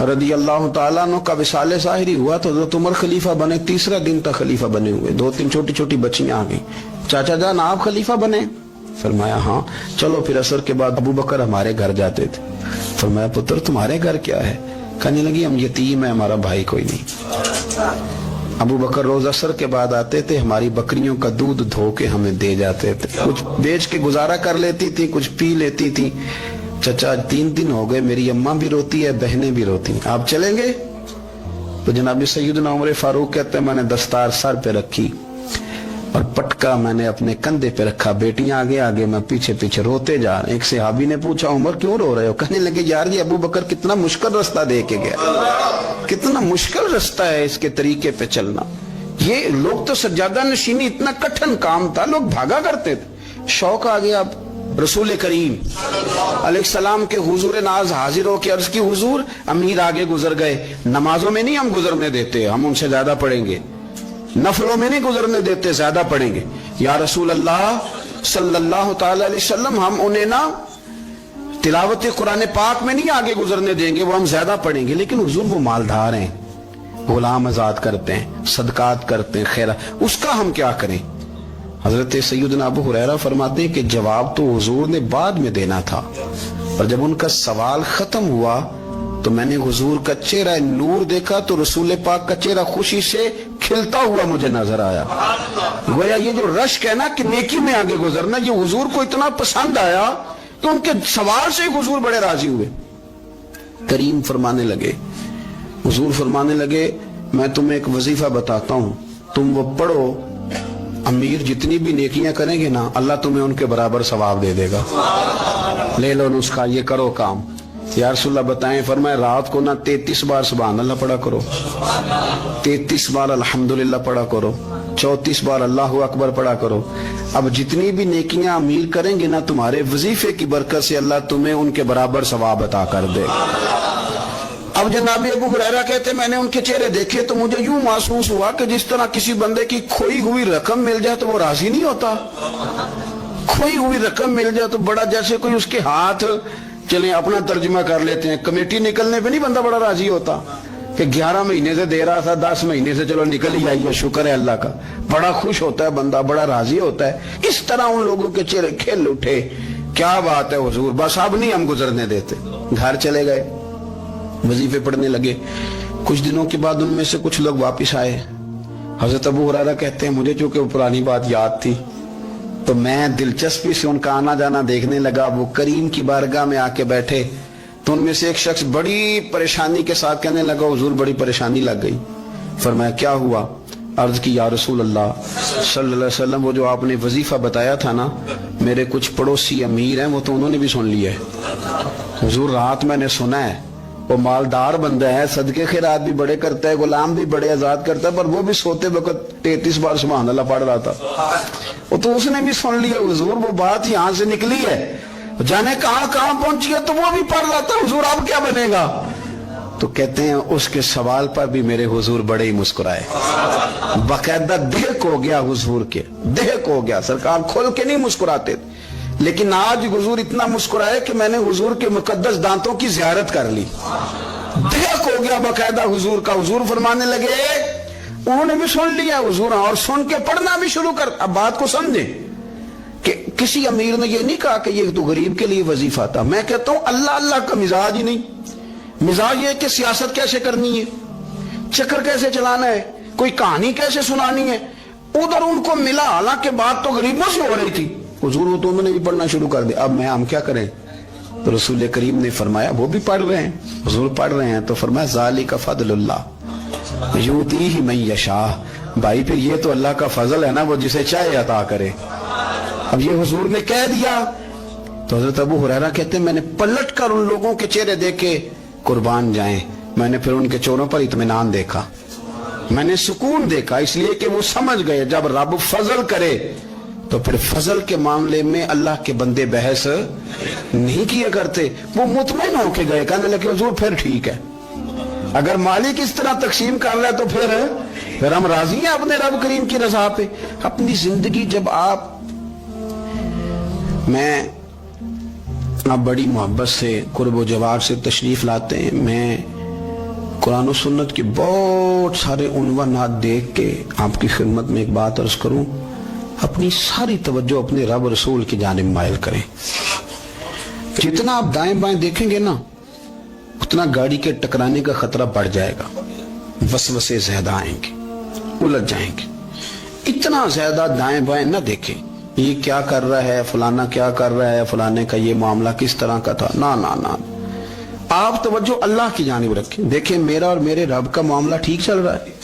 رضی اللہ تعالیٰ عنہ کا وصال ظاہری ہوا تو حضرت عمر خلیفہ بنے. تیسرا دن تک خلیفہ بنے ہوئے. 2-3 چھوٹی بچیاں آ گئیں. چاچا جان آپ خلیفہ بنے؟ فرمایا ہاں. چلو پھر عصر کے بعد ابو بکر ہمارے گھر جاتے تھے. فرمایا پتر تمہارے گھر کیا ہے؟ کہنے لگی ہم یتیم ہیں، ہمارا بھائی کوئی نہیں. ابو بکر روز عصر کے بعد آتے تھے، ہماری بکریوں کا دودھ دھو کے ہمیں دے جاتے تھے. کچھ بیچ کے گزارا کر لیتی تھی، کچھ پی لیتی تھی. چچا 3 دن ہو گئے میری اماں بھی روتی ہے بہنیں بھی روتی ہیں, آپ چلیں گے؟ تو جناب سیدنا عمر فاروق کہتے ہیں میں نے دستار سر پہ رکھی اور پٹکا میں نے اپنے کندھے پہ رکھا, بیٹیاں آگے آگے میں پیچھے پیچھے روتے جا رہے ہیں. ایک صحابی نے پوچھا عمر کیوں رو رہے ہو؟ کہنے لگے یار یہ ابو بکر کتنا مشکل رستہ دے کے گیا, کتنا مشکل رستہ ہے اس کے طریقے پہ چلنا. یہ لوگ تو سجادہ نشینی اتنا کٹھن کام تھا, لوگ بھاگا کرتے تھے. شوق آ گیا اب رسول کریم علیہ السلام کے حضور ناز حاضر ہو کے عرض کی حضور امیر آگے گزر گئے, نمازوں میں نہیں ہم گزرنے دیتے, ہم ان سے زیادہ پڑھیں گے, نفلوں میں نہیں گزرنے دیتے, زیادہ پڑھیں گے. یا رسول اللہ صلی اللہ تعالی علیہ وسلم ہم انہیں نا تلاوت قرآن پاک میں نہیں آگے گزرنے دیں گے, وہ ہم زیادہ پڑھیں گے. لیکن حضور وہ مالدار ہیں, غلام آزاد کرتے ہیں, صدقات کرتے ہیں, خیرات, اس کا ہم کیا کریں؟ حضرت سیدنا ابو ہریرہ فرماتے ہیں کہ جواب تو حضور نے بعد میں دینا تھا, اور جب ان کا سوال ختم ہوا تو میں نے حضور کا چہرہ نور دیکھا تو رسول پاک کا چہرہ خوشی سے کھلتا ہوا مجھے نظر آیا. گویا یہ جو رشک ہے نا کہ نیکی میں آگے گزرنا, یہ حضور کو اتنا پسند آیا کہ ان کے سوال سے حضور بڑے راضی ہوئے. کریم فرمانے لگے, حضور فرمانے لگے میں تمہیں ایک وظیفہ بتاتا ہوں, تم وہ پڑھو, امیر جتنی بھی نیکیاں کریں گے نا اللہ تمہیں ان کے برابر ثواب دے دے گا. لے لو نسخہ, یہ کرو کام. یا رسول اللہ بتائیں, فرمائے رات کو نا 33 بار سبحان اللہ پڑھا کرو, 33 بار الحمدللہ پڑھا کرو, 34 بار اللہ اکبر پڑھا کرو. اب جتنی بھی نیکیاں امیر کریں گے نا تمہارے وظیفے کی برکت سے اللہ تمہیں ان کے برابر ثواب عطا کر دے. اب جناب ابو ہریرہ کہتے میں نے ان کے چہرے دیکھے تو مجھے یوں محسوس ہوا کہ جس طرح کسی بندے کی کھوئی ہوئی رقم مل جائے تو وہ راضی نہیں ہوتا. کھوئی ہوئی رقم مل جائے تو بڑا جیسے کوئی اس کے ہاتھ, چلیں اپنا ترجمہ کر لیتے ہیں, کمیٹی نکلنے پہ نہیں بندہ بڑا راضی ہوتا کہ 11 مہینے سے دے رہا تھا 10 مہینے سے چلو نکل ہی آئی ہے, شکر ہے اللہ کا. بڑا خوش ہوتا ہے بندہ, بڑا راضی ہوتا ہے. اس طرح ان لوگوں کے چہرے کھل اٹھے, کیا بات ہے حضور, بس اب نہیں ہم گزرنے دیتے. گھر چلے گئے, وظیفے پڑھنے لگے. کچھ دنوں کے بعد ان میں سے کچھ لوگ واپس آئے. حضرت ابو ہریرہ کہتے ہیں مجھے چونکہ وہ پرانی بات یاد تھی تو میں دلچسپی سے ان کا آنا جانا دیکھنے لگا. وہ کریم کی بارگاہ میں آ کے بیٹھے تو ان میں سے ایک شخص بڑی پریشانی کے ساتھ کہنے لگا حضور بڑی پریشانی لگ گئی. فرمایا کیا ہوا؟ عرض کی یا رسول اللہ صلی اللہ علیہ وسلم وہ جو آپ نے وظیفہ بتایا تھا نا, میرے کچھ پڑوسی امیر ہیں وہ تو انہوں نے بھی سن لیا ہے. حضور رات میں نے سنا ہے وہ مالدار بندہ ہے, صدقے خیرات بھی بڑے کرتا ہے, غلام بھی بڑے آزاد کرتا ہے, پر وہ بھی سوتے وقت 33 بار سبحان اللہ پڑھ رہا تھا. وہ تو اس نے بھی سن لیا حضور, وہ بات یہاں سے نکلی ہے, جانے کہاں کہاں پہنچی ہے, تو وہ بھی پڑھ رہا تھا. حضور اب کیا بنے گا؟ تو کہتے ہیں اس کے سوال پر بھی میرے حضور بڑے ہی مسکرائے, باقاعدہ دہک ہو گیا حضور کے, دہک ہو گیا. سرکار کھول کے نہیں مسکراتے, لیکن آج حضور اتنا مسکرائے کہ میں نے حضور کے مقدس دانتوں کی زیارت کر لی. دہک ہو گیا باقاعدہ حضور کا. حضور فرمانے لگے انہوں نے بھی سن لیا حضور, اور سن کے پڑھنا بھی شروع کر. اب بات کو سمجھیں کہ کسی امیر نے یہ نہیں کہا کہ یہ تو غریب کے لیے وظیفہ تھا. میں کہتا ہوں اللہ اللہ کا مزاج ہی نہیں. مزاج یہ کہ سیاست کیسے کرنی ہے, چکر کیسے چلانا ہے, کوئی کہانی کیسے سنانی ہے. ادھر ان کو ملا, حالانکہ بات تو غریبوں سے ہو رہی تھی. حضور وہ تو انہوں نے بھی پڑھنا شروع کر دیا. اب ہم کیا کریں؟ تو رسول کریم نے فرمایا وہ بھی پڑھ رہے ہیں, حضور پڑھ رہے ہیں, تو فرمایا ذالک فضل اللہ یؤتیہ من یشاء. بھائی پھر یہ تو اللہ کا فضل ہے نا, وہ جسے چاہے عطا کرے. اب یہ حضور نے کہہ دیا تو حضرت ابو ہریرہ کہتے ہیں میں نے پلٹ کر ان لوگوں کے چہرے دیکھے, قربان جائیں, میں نے پھر ان کے چہروں پر اطمینان دیکھا, میں نے سکون دیکھا, اس لیے کہ وہ سمجھ گئے جب رب فضل کرے تو پھر فضل کے معاملے میں اللہ کے بندے بحث نہیں کیا کرتے. وہ مطمئن ہو کے گئے, کہنے لگے حضور پھر ٹھیک ہے, اگر مالک اس طرح تقسیم کر رہا ہے تو پھر ہم راضی ہیں اپنے رب کریم کی رضا پہ. اپنی زندگی جب آپ بڑی محبت سے قرب و جوار سے تشریف لاتے ہیں, میں قرآن و سنت کے بہت سارے عنوانات دیکھ کے آپ کی خدمت میں ایک بات عرض کروں, اپنی ساری توجہ اپنے رب رسول کی جانب مائل کریں. جتنا آپ دائیں بائیں دیکھیں گے نا اتنا گاڑی کے ٹکرانے کا خطرہ بڑھ جائے گا, وسوسے زیادہ آئیں گے, الجھ جائیں گے. اتنا زیادہ دائیں بائیں نہ دیکھیں, یہ کیا کر رہا ہے، فلانا کیا کر رہا ہے، فلانے کا یہ معاملہ کس طرح کا تھا، نا نا نا، آپ توجہ اللہ کی جانب رکھیں. دیکھیں میرا اور میرے رب کا معاملہ ٹھیک چل رہا ہے،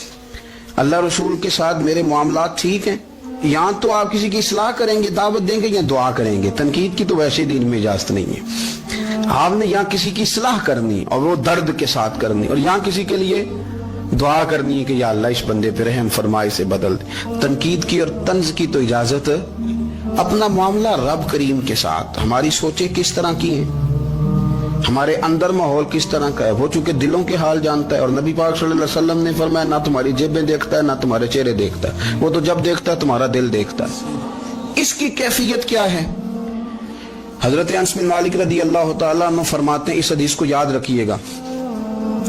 اللہ رسول کے ساتھ میرے معاملات ٹھیک ہیں. یہاں تو آپ کسی کی اصلاح کریں گے، دعوت دیں گے یا دعا کریں گے، تنقید کی تو ویسے دین میں اجازت نہیں ہے. آپ نے یہاں کسی کی اصلاح کرنی اور وہ درد کے ساتھ کرنی، اور یہاں کسی کے لیے دعا کرنی ہے کہ یا اللہ اس بندے پہ رحم فرما، اسے بدل دے. تنقید کی اور طنز کی تو اجازت. اپنا معاملہ رب کریم کے ساتھ، ہماری سوچیں کس طرح کی ہیں، ہمارے اندر ماحول کس طرح کا ہے، وہ چونکہ دلوں کے حال جانتا ہے. اور نبی پاک صلی اللہ علیہ وسلم نے فرمایا نہ تمہاری جیبیں دیکھتا ہے نہ تمہارے چہرے دیکھتا ہے، وہ تو جب دیکھتا ہے تمہارا دل دیکھتا ہے. اس کی کیفیت کیا ہے؟ حضرت انس بن مالک رضی اللہ تعالیٰ عنہ فرماتے ہیں، اس حدیث کو یاد رکھیے گا،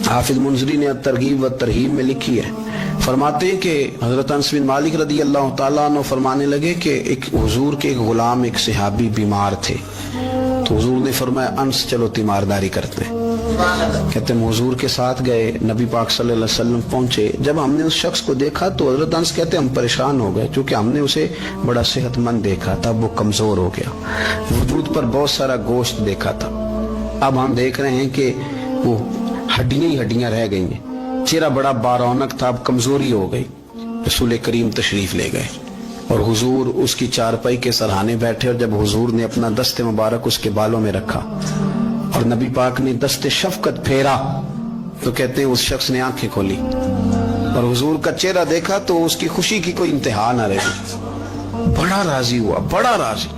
حافظ منذری نے ترغیب و ترہیب میں لکھی ہے. فرماتے ہیں کہ حضرت انس بن مالک رضی اللہ تعالیٰ عنہ فرمانے لگے کہ ایک حضور کے ایک غلام، ایک صحابی بیمار تھے، تو حضور نے فرمایا انس چلو تیمارداری کرتے ہیں. کہتے ہیں حضور کے ساتھ گئے، نبی پاک صلی اللہ علیہ وسلم پہنچے. جب ہم نے اس شخص کو دیکھا تو حضرت انس کہتے ہیں ہم پریشان ہو گئے، کیونکہ ہم نے اسے بڑا صحت مند دیکھا تھا، وہ کمزور ہو گیا، وجود پر بہت سارا گوشت دیکھا تھا. اب ہم دیکھ رہے ہیں کہ وہ ہڈیاں ہی ہڈیاں رہ گئی ہیں، چہرہ بڑا بارونق تھا، اب کمزوری ہو گئی. رسول کریم تشریف لے گئے اور حضور اس کی چارپائی کے سرہانے بیٹھے، اور جب حضور نے اپنا دست مبارک اس کے بالوں میں رکھا اور نبی پاک نے دست شفقت پھیرا تو کہتے ہیں اس شخص نے آنکھیں کھولی اور حضور کا چہرہ دیکھا تو اس کی خوشی کی کوئی انتہا نہ رہی، بڑا راضی ہوا، بڑا راضی.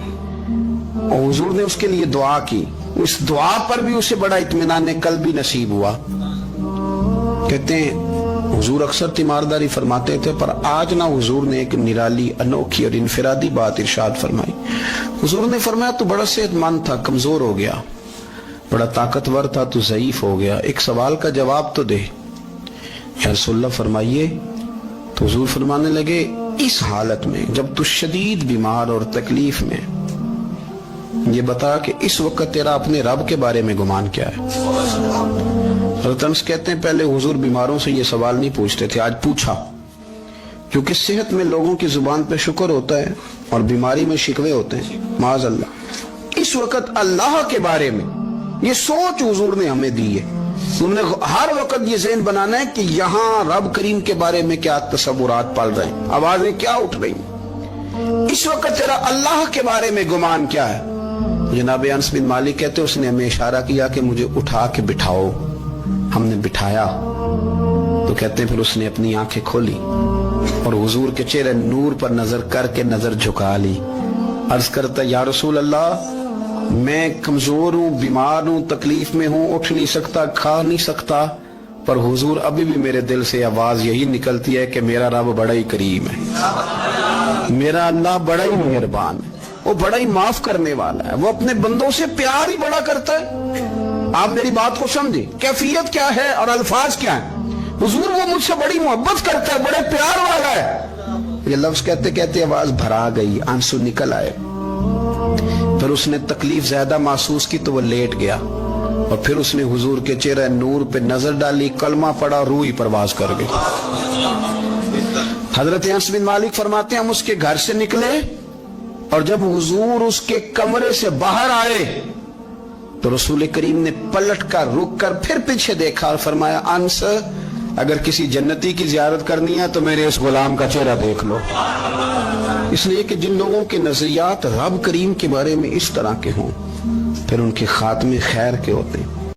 اور حضور نے اس کے لیے دعا کی، اس دعا پر بھی اسے بڑا اطمینان قلب بھی نصیب ہوا. کہتے ہیں حضور اکثر تیمارداری فرماتے تھے، پر آج نہ حضور نے ایک نرالی، انوکھی اور انفرادی بات ارشاد فرمائی. حضور نے فرمایا تو بڑا صحت مند تھا، کمزور ہو گیا، بڑا طاقتور تھا تو ضعیف ہو گیا، ایک سوال کا جواب تو دے. یا رسول اللہ فرمائیے. تو حضور فرمانے لگے اس حالت میں جب تو شدید بیمار اور تکلیف میں، یہ بتا کہ اس وقت تیرا اپنے رب کے بارے میں گمان کیا ہے. حضرت انس کہتے ہیں پہلے حضور بیماروں سے یہ سوال نہیں پوچھتے تھے، آج پوچھا، کیونکہ صحت میں لوگوں کی زبان پہ شکر ہوتا ہے اور بیماری میں شکوے ہوتے ہیں، معاذ اللہ. اس وقت اللہ کے بارے میں یہ سوچ حضور نے ہمیں دی ہے. تم نے ہر وقت یہ ذہن بنانا ہے کہ یہاں رب کریم کے بارے میں کیا تصورات پل رہے ہیں، آوازیں کیا اٹھ رہی ہیں، اس وقت تیرا اللہ کے بارے میں گمان کیا ہے. جناب انس بن مالک کہتے اس نے ہمیں اشارہ کیا کہ مجھے اٹھا کے بٹھاؤ. ہم نے بٹھایا تو کہتے ہیں پھر اس نے اپنی آنکھیں کھولی اور حضور کے چہرے نور پر نظر کر کے نظر جھکا لی. عرض کرتا یا رسول اللہ میں کمزور ہوں، بیمار ہوں، تکلیف میں ہوں، اٹھ نہیں سکتا، کھا نہیں سکتا، پر حضور ابھی بھی میرے دل سے آواز یہی نکلتی ہے کہ میرا رب بڑا ہی کریم ہے، میرا اللہ بڑا ہی مہربان ہے، وہ بڑا ہی معاف کرنے والا ہے، وہ اپنے بندوں سے پیار ہی بڑا کرتا ہے. آپ میری بات کو سمجھیں، کیفیت کیا ہے اور الفاظ کیا ہیں. حضور وہ مجھ سے بڑی محبت کرتا ہے، بڑے پیار والا ہے. یہ لفظ کہتے کہتے آواز بھرا گئی، آنسو نکل آئے. پھر اس نے تکلیف زیادہ محسوس کی تو وہ لیٹ گیا اور پھر اس نے حضور کے چہرے نور پہ نظر ڈالی، کلمہ پڑھا، روح ہی پرواز کر گئی. حضرت انس بن مالک فرماتے ہیں ہم اس کے گھر سے نکلے اور جب حضور اس کے کمرے سے باہر آئے تو رسول کریم نے پلٹ کر رک کر پھر پیچھے دیکھا اور فرمایا انس اگر کسی جنتی کی زیارت کرنی ہے تو میرے اس غلام کا چہرہ دیکھ لو. اس لیے کہ جن لوگوں کے نظریات رب کریم کے بارے میں اس طرح کے ہوں پھر ان کے خاتمے خیر کے ہوتے ہیں.